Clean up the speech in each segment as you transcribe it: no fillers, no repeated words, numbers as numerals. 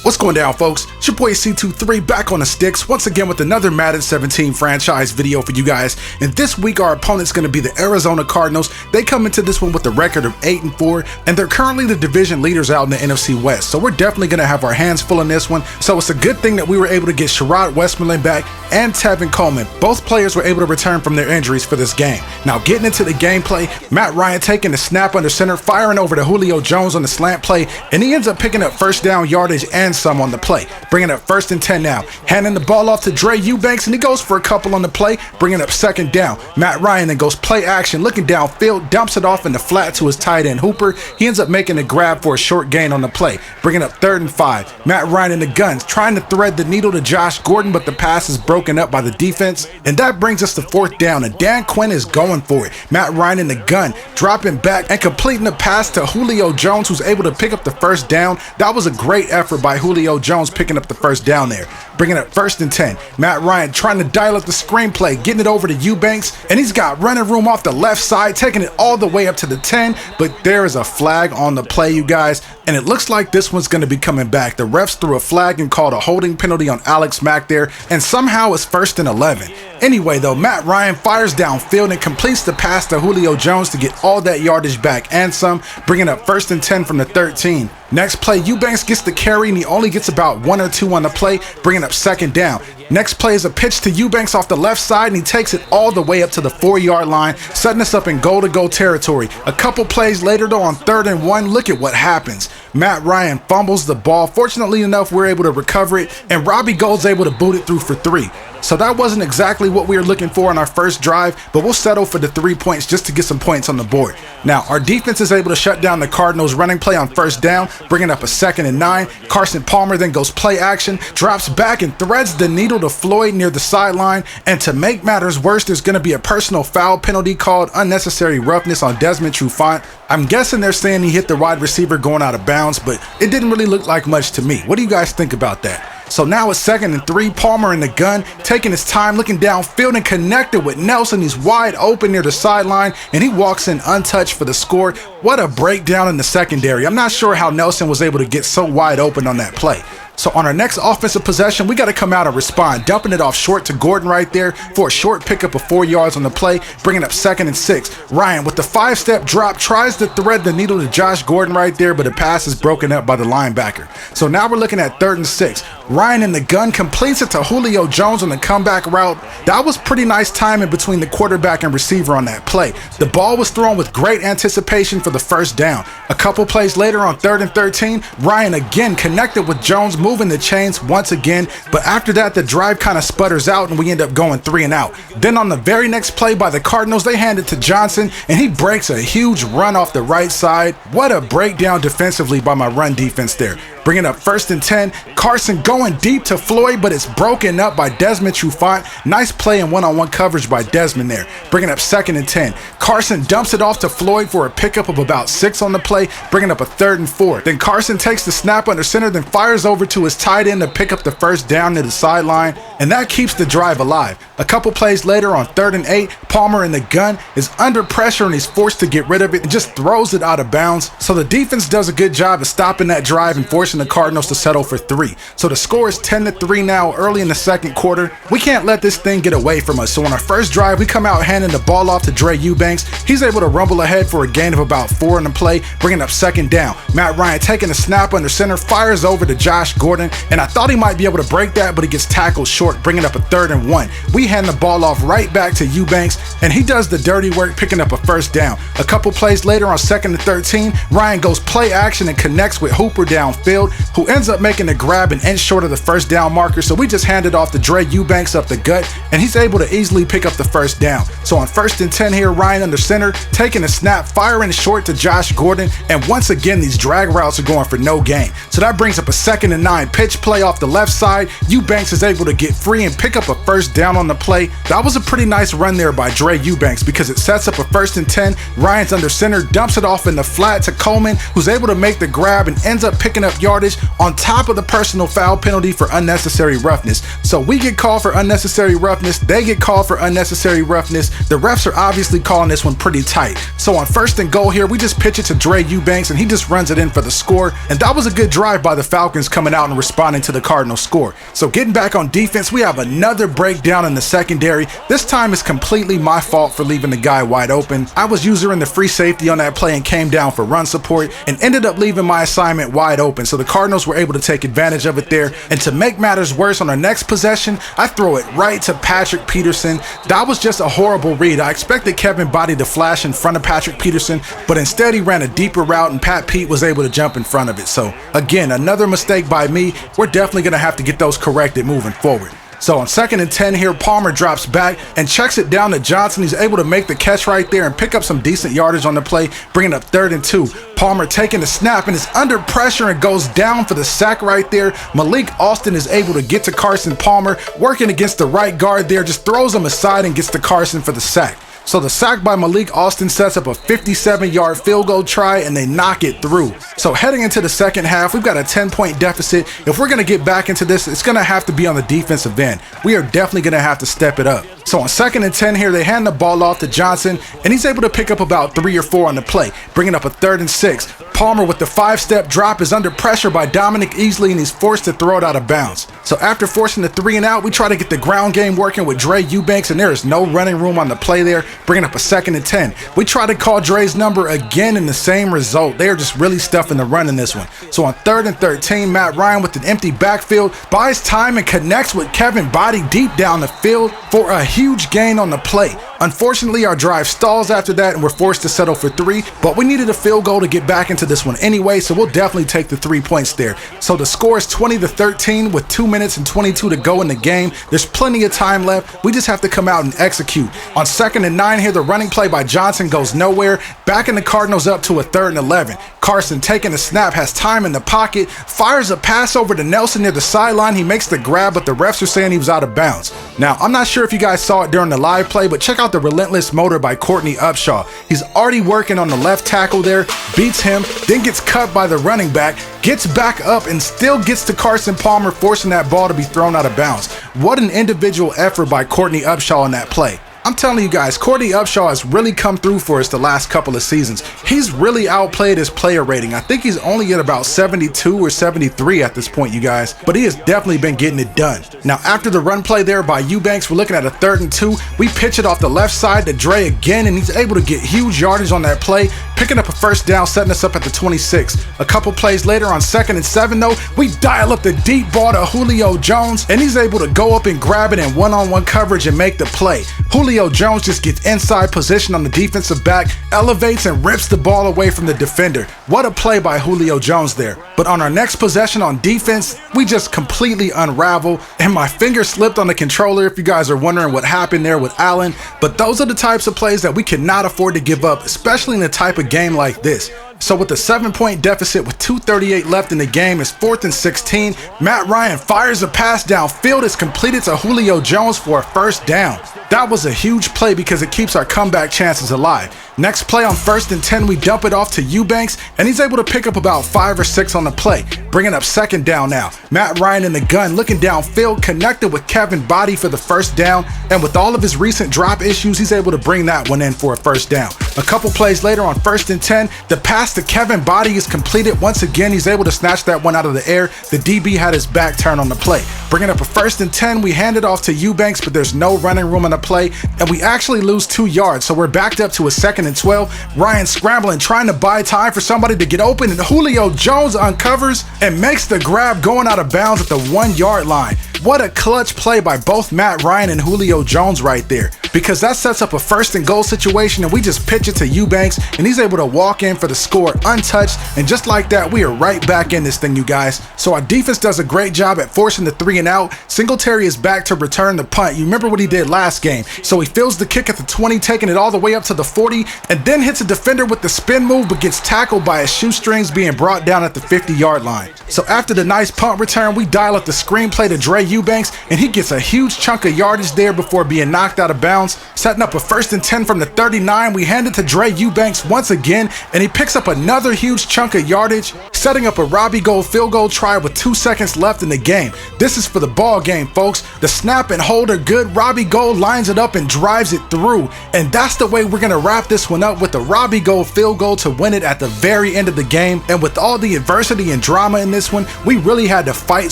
What's going down, folks? It's your boy C23 back on the sticks once again with another Madden 17 franchise video for you guys. And this week our opponent's going to be the Arizona Cardinals. They come into this one with a record of 8-4, and they're currently the division leaders out in the NFC West. So we're definitely going to have our hands full in this one. So it's a good thing that we were able to get Sherrod Westmoreland back and Tevin Coleman. Both players were able to return from their injuries for this game. Now getting into the gameplay, Matt Ryan taking the snap under center, firing over to Julio Jones on the slant play, and he ends up picking up first down yardage and some on the play, bringing up 1st and 10 now, handing the ball off to Dre Eubanks, and he goes for a couple on the play, bringing up 2nd down. Matt Ryan then goes play action, looking downfield, dumps it off in the flat to his tight end Hooper. He ends up making a grab for a short gain on the play, bringing up 3rd and 5. Matt Ryan in the guns, trying to thread the needle to Josh Gordon, but the pass is broken up by the defense, and that brings us to 4th down, and Dan Quinn is going for it. Matt Ryan in the gun, dropping back and completing the pass to Julio Jones, who's able to pick up the 1st down. That was a great effort by Julio Jones picking up the 1st down there, bringing up 1st and 10. Matt Ryan trying to dial up the screenplay, getting it over to Eubanks, and he's got running room off the left side, taking it all the way up to the 10, but there is a flag on the play, you guys, and it looks like this one's going to be coming back. The refs threw a flag and called a holding penalty on Alex Mack there, and somehow it's 1st and 11. Anyway though, Matt Ryan fires downfield and completes the pass to Julio Jones to get all that yardage back and some, bringing up 1st and 10 from the 13. Next play, Eubanks gets the carry and he only gets about 1 or 2 on the play, bringing up 2nd down. Next play is a pitch to Eubanks off the left side, and he takes it all the way up to the 4-yard line, setting us up in goal-to-goal territory. A couple plays later though, on 3rd and 1, look at what happens. Matt Ryan fumbles the ball. Fortunately enough, we're able to recover it, and Robbie Gould's able to boot it through for 3. So that wasn't exactly what we were looking for on our first drive, but we'll settle for the 3 points just to get some points on the board. Now, our defense is able to shut down the Cardinals' running play on 1st down, bringing up a 2nd and 9. Carson Palmer then goes play action, drops back and threads the needle to Floyd near the sideline. And to make matters worse, there's going to be a personal foul penalty called unnecessary roughness on Desmond Trufant. I'm guessing they're saying he hit the wide receiver going out of bounds, but it didn't really look like much to me. What do you guys think about that? So now it's 2nd and 3, Palmer in the gun, taking his time, looking downfield and connected with Nelson. He's wide open near the sideline, and he walks in untouched for the score. What a breakdown in the secondary. I'm not sure how Nelson was able to get so wide open on that play. So on our next offensive possession, we got to come out and respond, dumping it off short to Gordon right there for a short pickup of 4 yards on the play, bringing up 2nd and 6. Ryan with the 5-step drop tries to thread the needle to Josh Gordon right there, but the pass is broken up by the linebacker. So now we're looking at 3rd and 6. Ryan in the gun completes it to Julio Jones on the comeback route. That was pretty nice timing between the quarterback and receiver on that play. The ball was thrown with great anticipation for the 1st down. A couple plays later on 3rd and 13, Ryan again connected with Jones, moving the chains once again, but after that the drive kind of sputters out and we end up going 3 and out. Then on the very next play by the Cardinals, they hand it to Johnson and he breaks a huge run off the right side. What a breakdown defensively by my run defense there. Bringing up 1st and 10, Carson going deep to Floyd, but it's broken up by Desmond Trufant. Nice play and one-on-one coverage by Desmond there. Bringing up 2nd and 10. Carson dumps it off to Floyd for a pickup of about 6 on the play, bringing up a 3rd and 4. Then Carson takes the snap under center, then fires over to his tight end to pick up the 1st down to the sideline, and that keeps the drive alive. A couple plays later on 3rd and 8, Palmer in the gun is under pressure and he's forced to get rid of it and just throws it out of bounds. So the defense does a good job of stopping that drive and forcing the Cardinals to settle for 3. So the score is 10-3 now early in the 2nd quarter. We can't let this thing get away from us. So on our first drive, we come out handing the ball off to Dre Eubanks. He's able to rumble ahead for a gain of about 4 in the play, bringing up 2nd down. Matt Ryan taking the snap under center, fires over to Josh Gordon, and I thought he might be able to break that, but he gets tackled short, bringing up a 3rd and 1. We hand the ball off right back to Eubanks, and he does the dirty work, picking up a 1st down. A couple plays later on 2nd and 13, Ryan goes play action and connects with Hooper downfield, who ends up making a grab an inch short of the 1st down marker. So we just hand it off to Dre Eubanks up the gut, and he's able to easily pick up the 1st down. So on 1st and 10 here, Ryan under center, taking a snap, firing short to Josh Gordon, and once again these drag routes are going for no gain. So that brings up a 2nd and 9 pitch play off the left side. Eubanks is able to get free and pick up a 1st down on the play. That was a pretty nice run there by Dre Eubanks because it sets up a 1st and 10. Ryan's under center, dumps it off in the flat to Coleman, who's able to make the grab and ends up picking up yards yardage on top of the personal foul penalty for unnecessary roughness. So we get called for unnecessary roughness, they get called for unnecessary roughness. The refs are obviously calling this one pretty tight. So on 1st and goal here, we just pitch it to Dre Eubanks and he just runs it in for the score. And that was a good drive by the Falcons coming out and responding to the Cardinals score. So getting back on defense, we have another breakdown in the secondary. This time it's completely my fault for leaving the guy wide open. I was using the free safety on that play and came down for run support and ended up leaving my assignment wide open. So the Cardinals were able to take advantage of it there. And to make matters worse, on our next possession, I throw it right to Patrick Peterson. That was just a horrible read. I expected Kevin Body to flash in front of Patrick Peterson, but instead he ran a deeper route and Pat Pete was able to jump in front of it. So again, another mistake by me. We're definitely going to have to get those corrected moving forward. So on 2nd and 10 here, Palmer drops back and checks it down to Johnson. He's able to make the catch right there and pick up some decent yardage on the play, bringing up 3rd and 2. Palmer taking the snap and is under pressure and goes down for the sack right there. Malik Austin is able to get to Carson Palmer, working against the right guard there, just throws him aside and gets to Carson for the sack. So the sack by Malik Austin sets up a 57-yard field goal try and they knock it through. So heading into the second half, we've got a 10-point deficit. If we're going to get back into this, it's going to have to be on the defensive end. We are definitely going to have to step it up. So on 2nd and 10 here, they hand the ball off to Johnson and he's able to pick up about 3 or 4 on the play, bringing up a 3rd and 6. Palmer with the 5-step drop is under pressure by Dominic Easley and he's forced to throw it out of bounds. So after forcing the 3 and out, we try to get the ground game working with Dre Eubanks and there is no running room on the play there, bringing up a 2nd and 10. We try to call Dre's number again and the same result. They are just really stuffing the run in this one. So on 3rd and 13, Matt Ryan with an empty backfield buys time and connects with Kevin Body deep down the field for a huge gain on the play. Unfortunately, our drive stalls after that and we're forced to settle for 3, but we needed a field goal to get back into this one anyway, so we'll definitely take the 3 points there. So the score is 20-13 with 2 minutes and 22 to go in the game. There's plenty of time left. We just have to come out and execute. On 2nd and 9 here, the running play by Johnson goes nowhere, backing the Cardinals up to a 3rd and 11. Carson taking the snap, has time in the pocket, fires a pass over to Nelson near the sideline. He makes the grab, but the refs are saying he was out of bounds. Now, I'm not sure if you guys saw it during the live play, but check out the relentless motor by Courtney Upshaw. He's already working on the left tackle there, beats him, then gets cut by the running back, gets back up and still gets to Carson Palmer, forcing that ball to be thrown out of bounds. What an individual effort by Courtney Upshaw on that play. I'm telling you guys, Courtney Upshaw has really come through for us the last couple of seasons. He's really outplayed his player rating. I think he's only at about 72 or 73 at this point, you guys, but he has definitely been getting it done. Now, after the run play there by Eubanks, we're looking at a 3rd and 2. We pitch it off the left side to Dre again, and he's able to get huge yardage on that play, picking up a 1st down, setting us up at the 26. A couple plays later on 2nd and 7, though, we dial up the deep ball to Julio Jones, and he's able to go up and grab it in one-on-one coverage and make the play. Julio Jones just gets inside position on the defensive back, elevates and rips the ball away from the defender. What a play by Julio Jones there. But on our next possession on defense, we just completely unravel, and my finger slipped on the controller if you guys are wondering what happened there with Allen. But those are the types of plays that we cannot afford to give up, especially in a type of game like this. So with the 7-point deficit with 2:38 left in the game, it's 4th and 16. Matt Ryan fires a pass downfield. It's completed to Julio Jones for a 1st down. That was a huge play because it keeps our comeback chances alive. Next play on 1st and 10, we dump it off to Eubanks, and he's able to pick up about 5 or 6 on the play, bringing up 2nd down now. Matt Ryan in the gun, looking downfield, connected with Kevin Body for the 1st down, and with all of his recent drop issues, he's able to bring that one in for a 1st down. A couple plays later on 1st and 10, the pass to Kevin Body is completed. Once again, he's able to snatch that one out of the air. The DB had his back turned on the play. Bringing up a 1st and 10, we hand it off to Eubanks, but there's no running room on the play, and we actually lose 2 yards, so we're backed up to a 2nd and 12. Ryan scrambling, trying to buy time for somebody to get open, and Julio Jones uncovers and makes the grab going out of bounds at the 1-yard line. What a clutch play by both Matt Ryan and Julio Jones right there, because that sets up a 1st and goal situation, and we just pitch it to Eubanks, and he's able to walk in for the score untouched, and just like that, we are right back in this thing, you guys. So our defense does a great job at forcing the 3 and out. Singletary is back to return the punt. You remember what he did last game. So he fields the kick at the 20, taking it all the way up to the 40, and then hits a defender with the spin move, but gets tackled by his shoestrings, being brought down at the 50-yard line. So after the nice punt return, we dial up the screenplay to Dre Eubanks, and he gets a huge chunk of yardage there before being knocked out of bounds. Setting up a 1st and 10 from the 39, we hand it to Dre Eubanks once again, and he picks up another huge chunk of yardage, setting up a Robbie Gould field goal try with 2 seconds left in the game. This is for the ball game, folks. The snap and hold are good. Robbie Gould lines it up and drives it through. And that's the way we're going to wrap this one up, with the Robbie Gould field goal to win it at the very end of the game. And with all the adversity and drama in this one, we really had to fight,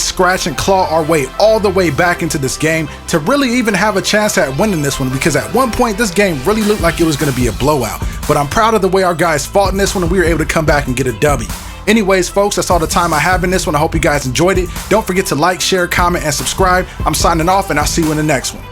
scratch, and claw our way all the way back into this game to really even have a chance at winning this one, because at one point this game really looked like it was going to be a blowout. But I'm proud of the way our guys fought in this one, and we were able to come back and get a W. Anyways, folks, that's all the time I have in this one. I hope you guys enjoyed it. Don't forget to like, share, comment, and subscribe. I'm signing off, and I'll see you in the next one.